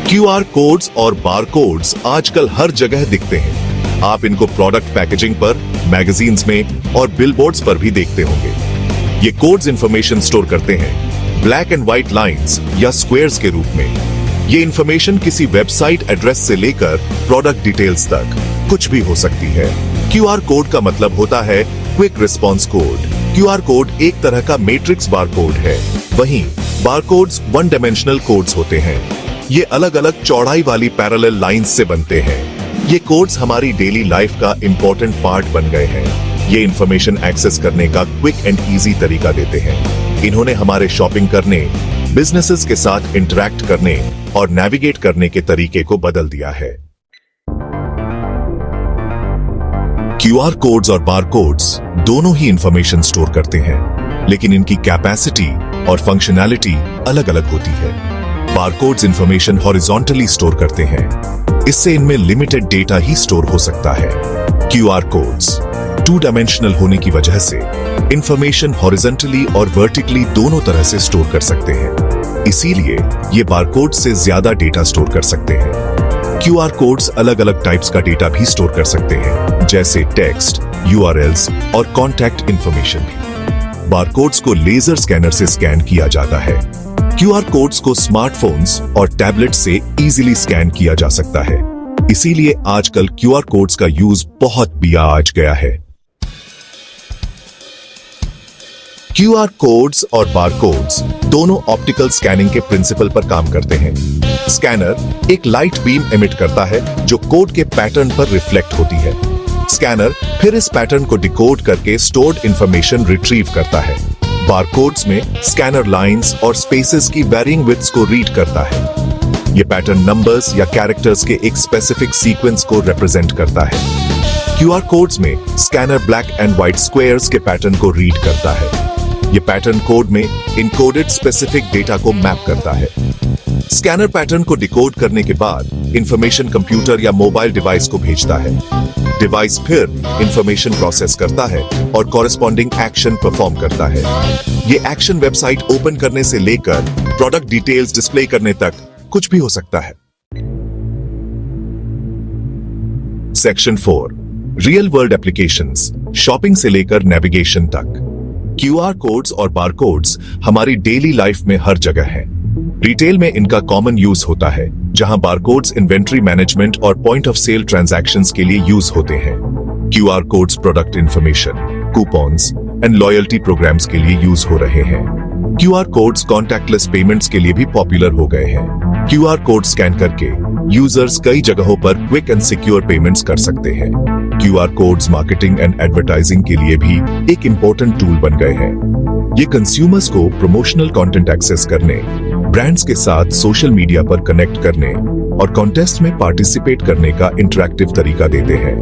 QR codes और बार codes आजकल हर जगह दिखते हैं। आप इनको प्रोडक्ट पैकेजिंग पर, मैगजीन्स में और बिलबोर्ड्स पर भी देखते होंगे। ये कोड्स इंफॉर्मेशन स्टोर करते हैं ब्लैक एंड व्हाइट लाइंस या स्क्वायर्स के रूप में। ये इंफॉर्मेशन किसी वेबसाइट एड्रेस से लेकर प्रोडक्ट डिटेल्स तक कुछ भी हो सकती है। क्यूआर कोड का मतलब होता है quick response code. QR code एक तरह का मैट्रिक्स बारकोड है, वहीं बारकोड्स वन डायमेंशनल कोड्स होते हैं। ये अलग अलग चौड़ाई वाली पैरेलल लाइंस से बनते हैं। ये कोड्स हमारी डेली लाइफ का इंपॉर्टेंट पार्ट बन गए हैं। ये इंफॉर्मेशन एक्सेस करने का क्विक एंड इजी तरीका देते हैं। इन्होंने हमारे शॉपिंग करने, बिजनेसेस के साथ इंटरैक्ट करने और नेविगेट करने के तरीके को बदल दिया है। क्यूआर कोड्स और बारकोड्स दोनों ही इंफॉर्मेशन स्टोर करते हैं, लेकिन इनकी कैपेसिटी और फंक्शनैलिटी अलग अलग होती है। बारकोड्स इंफॉर्मेशन हॉरिजॉन्टली स्टोर करते हैं, इससे इनमें लिमिटेड डेटा ही स्टोर हो सकता है। क्यूआर कोड्स टू डायमेंशनल होने की वजह से इंफॉर्मेशन हॉरिजॉन्टली और वर्टिकली दोनों तरह से स्टोर कर सकते हैं। इसीलिए ये बारकोड से ज्यादा डेटा स्टोर कर सकते हैं। क्यूआर कोड्स अलग अलग टाइप्स का डेटा भी स्टोर कर सकते हैं, जैसे टेक्स्ट, यूआरएल्स और कॉन्टैक्ट इंफॉर्मेशन भी। बारकोड्स को लेजर स्कैनर से स्कैन किया जाता है। क्यूआर कोड्स को स्मार्टफोन्स और टैबलेट से इजीली स्कैन किया जा सकता है। इसीलिए आजकल क्यूआर कोड्स का यूज बहुत बियाज गया है। क्यूआर कोड्स और बारकोड्स दोनों ऑप्टिकल स्कैनिंग के प्रिंसिपल पर काम करते हैं। स्कैनर एक लाइट बीम एमिट करता है जो कोड के पैटर्न पर रिफ्लेक्ट होती है। स्कैनर फिर इस पैटर्न को डिकोड करके स्टोर्ड इंफॉर्मेशन रिट्रीव करता है। बारकोड्स में स्कैनर लाइंस और स्पेसेस की वैरिंग विड्थ्स को रीड करता है। यह पैटर्न नंबर्स या कैरेक्टर्स के एक स्पेसिफिक सीक्वेंस को रिप्रेजेंट करता है। क्यूआर कोड्स में scanner black and white squares के पैटर्न को रीड करता है। यह पैटर्न कोड में इनकोडेड स्पेसिफिक डेटा को मैप करता है। स्कैनर पैटर्न को डिकोड करने के बाद इंफॉर्मेशन कंप्यूटर या मोबाइल डिवाइस को भेजता है। डिवाइस फिर इंफॉर्मेशन प्रोसेस करता है और कॉरेस्पॉन्डिंग एक्शन परफॉर्म करता है। ये एक्शन वेबसाइट ओपन करने से लेकर प्रोडक्ट डिटेल्स डिस्प्ले करने तक कुछ भी हो सकता है। Section 4, real world applications, shopping से लेकर नेविगेशन तक। क्यूआर कोड्स और बारकोड्स हमारी डेली लाइफ में हर जगह हैं। रिटेल में इनका कॉमन यूज होता है, जहां बारकोड्स इन्वेंट्री मैनेजमेंट और पॉइंट ऑफ सेल ट्रांजैक्शंस के लिए यूज होते हैं। QR codes product information, coupons and loyalty programs के लिए यूज हो रहे हैं। क्यूआर कोड्स कॉन्टैक्टलेस पेमेंट्स के लिए भी पॉपुलर हो गए हैं। क्यूआर कोड स्कैन करके यूजर्स कई जगहों पर क्विक एंड सिक्योर पेमेंट्स कर सकते हैं। QR codes marketing and advertising के लिए भी एक इंपॉर्टेंट टूल बन गए हैं। ये कंज्यूमर्स को प्रमोशनल कंटेंट एक्सेस करने, ब्रांड्स के साथ सोशल मीडिया पर कनेक्ट करने और कॉन्टेस्ट में पार्टिसिपेट करने का इंटरैक्टिव तरीका देते हैं।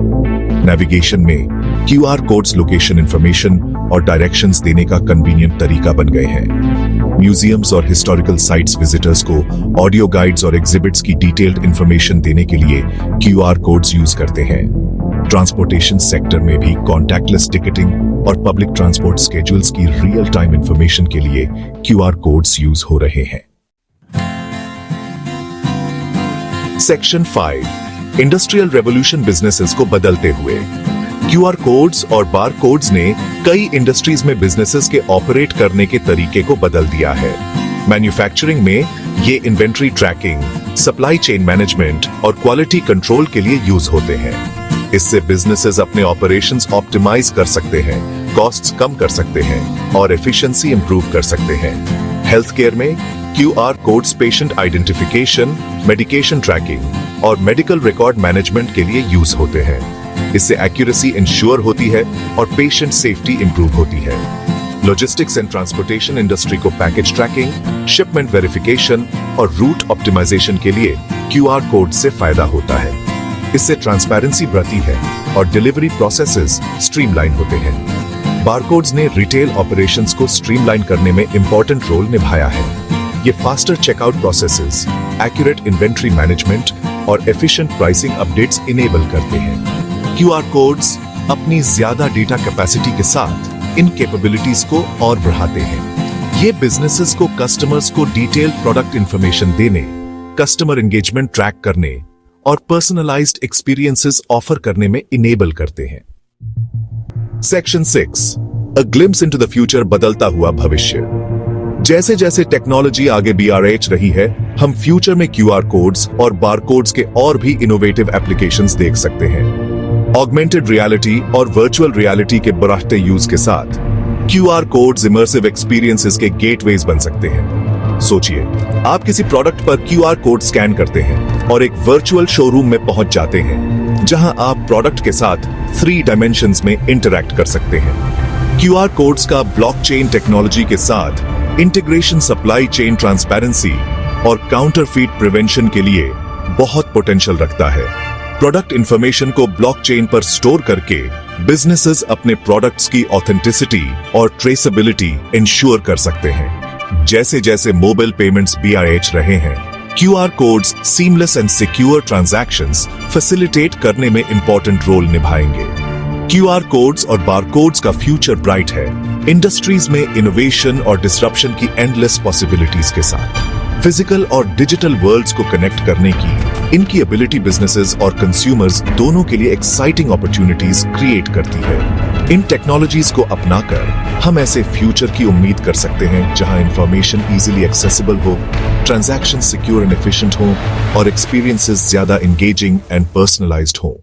नेविगेशन में क्यूआर कोड्स लोकेशन इंफॉर्मेशन और डायरेक्शंस देने का कन्वीनियंट तरीका बन गए हैं। म्यूजियम्स और हिस्टोरिकल साइट्स विजिटर्स को ऑडियो गाइड्स और एग्जिबिट्स की डिटेल्ड इंफॉर्मेशन देने के लिए क्यूआर कोड्स यूज करते हैं। ट्रांसपोर्टेशन सेक्टर में भी कॉन्टैक्टलेस टिकटिंग और पब्लिक ट्रांसपोर्ट स्केड्यूल्स की रियल टाइम इंफॉर्मेशन के लिए क्यूआर कोड्स यूज हो रहे हैं। सेक्शन 5, इंडस्ट्रियल रेवोल्यूशन बिजनेसेस को बदलते हुए। क्यूआर कोड्स और बार कोड्स ने कई इंडस्ट्रीज में बिजनेसेस के ऑपरेट करने के तरीके को बदल दिया है। मैन्युफैक्चरिंग में ये inventory tracking, supply chain management और क्वालिटी कंट्रोल के लिए यूज होते हैं। इससे बिजनेसेस अपने ऑपरेशंस ऑप्टिमाइज कर सकते हैं, कॉस्ट्स कम कर सकते हैं और एफिशिएंसी इंप्रूव कर सकते हैं। हेल्थ केयर में QR codes patient identification, medication tracking और मेडिकल रिकॉर्ड मैनेजमेंट के लिए यूज होते हैं। इससे एक्यूरेसी इंश्योर होती है और पेशेंट सेफ्टी इंप्रूव होती है। लॉजिस्टिक्स एंड ट्रांसपोर्टेशन इंडस्ट्री को पैकेज ट्रैकिंग, शिपमेंट वेरिफिकेशन और रूट ऑप्टिमाइजेशन के लिए क्यूआर कोड से फायदा होता है। इससे ट्रांसपेरेंसी बढ़ती है और डिलीवरी प्रोसेसेस स्ट्रीमलाइन होते हैं। बारकोड्स ने रिटेल ऑपरेशंस को स्ट्रीमलाइन करने में इंपॉर्टेंट रोल निभाया है। ये faster checkout processes, accurate inventory management और एफिशिएंट प्राइसिंग अपडेट्स इनेबल करते हैं। क्यूआर कोड्स अपनी ज्यादा डेटा कैपेसिटी के साथ इन कैपेबिलिटीज को और बढ़ाते हैं। ये बिजनेसेस को कस्टमर्स को डिटेल्ड प्रोडक्ट इंफॉर्मेशन देने, कस्टमर एंगेजमेंट ट्रैक करने और पर्सनलाइज्ड एक्सपीरियंसेस ऑफर करने में इनेबल करते हैं। Section 6 a glimpse into the future, बदलता हुआ भविष्य। जैसे जैसे टेक्नोलॉजी आगे बढ़ रही है, हम फ्यूचर में क्यूआर कोड्स और बारकोड्स के और भी इनोवेटिव एप्लीकेशंस देख सकते हैं। ऑगमेंटेड रियलिटी और वर्चुअल रियलिटी के बढ़ते यूज के साथ क्यूआर कोड्स इमर्सिव एक्सपीरियंसेस के गेटवेज बन सकते हैं। सोचिए, आप किसी प्रोडक्ट पर क्यूआर कोड स्कैन करते हैं और एक वर्चुअल शोरूम में पहुंच जाते हैं, जहां आप प्रोडक्ट के साथ 3 डायमेंशंस में इंटरैक्ट कर सकते हैं। क्यूआर कोड्स का ब्लॉकचेन टेक्नोलॉजी के साथ इंटीग्रेशन सप्लाई चेन ट्रांसपेरेंसी और काउंटरफीट प्रिवेंशन के लिए बहुत पोटेंशियल रखता है। प्रोडक्ट इंफॉर्मेशन को ब्लॉकचेन पर स्टोर करके बिजनेसेस अपने प्रोडक्ट्स की ऑथेंटिसिटी और ट्रेसेबिलिटी इंश्योर कर सकते हैं। जैसे जैसे मोबाइल पेमेंट्स बढ़ रहे हैं, QR codes seamless and secure transactions facilitate करने में इंपॉर्टेंट रोल निभाएंगे। क्यूआर कोड्स और बारकोड्स का फ्यूचर ब्राइट है, इंडस्ट्रीज में इनोवेशन और डिसरप्शन की एंडलेस पॉसिबिलिटीज के साथ। फिजिकल और डिजिटल वर्ल्ड्स को कनेक्ट करने की इनकी एबिलिटी बिजनेसेस और कंज्यूमर्स दोनों के लिए एक्साइटिंग अपॉर्चुनिटीज क्रिएट करती है। इन टेक्नोलॉजीज को अपनाकर हम ऐसे फ्यूचर की उम्मीद कर सकते हैं जहां इंफॉर्मेशन इजीली एक्सेसिबल हो, ट्रांजैक्शन सिक्योर एंड एफिशिएंट हो और एक्सपीरियंसेस ज्यादा एंगेजिंग एंड पर्सनलाइज्ड हो।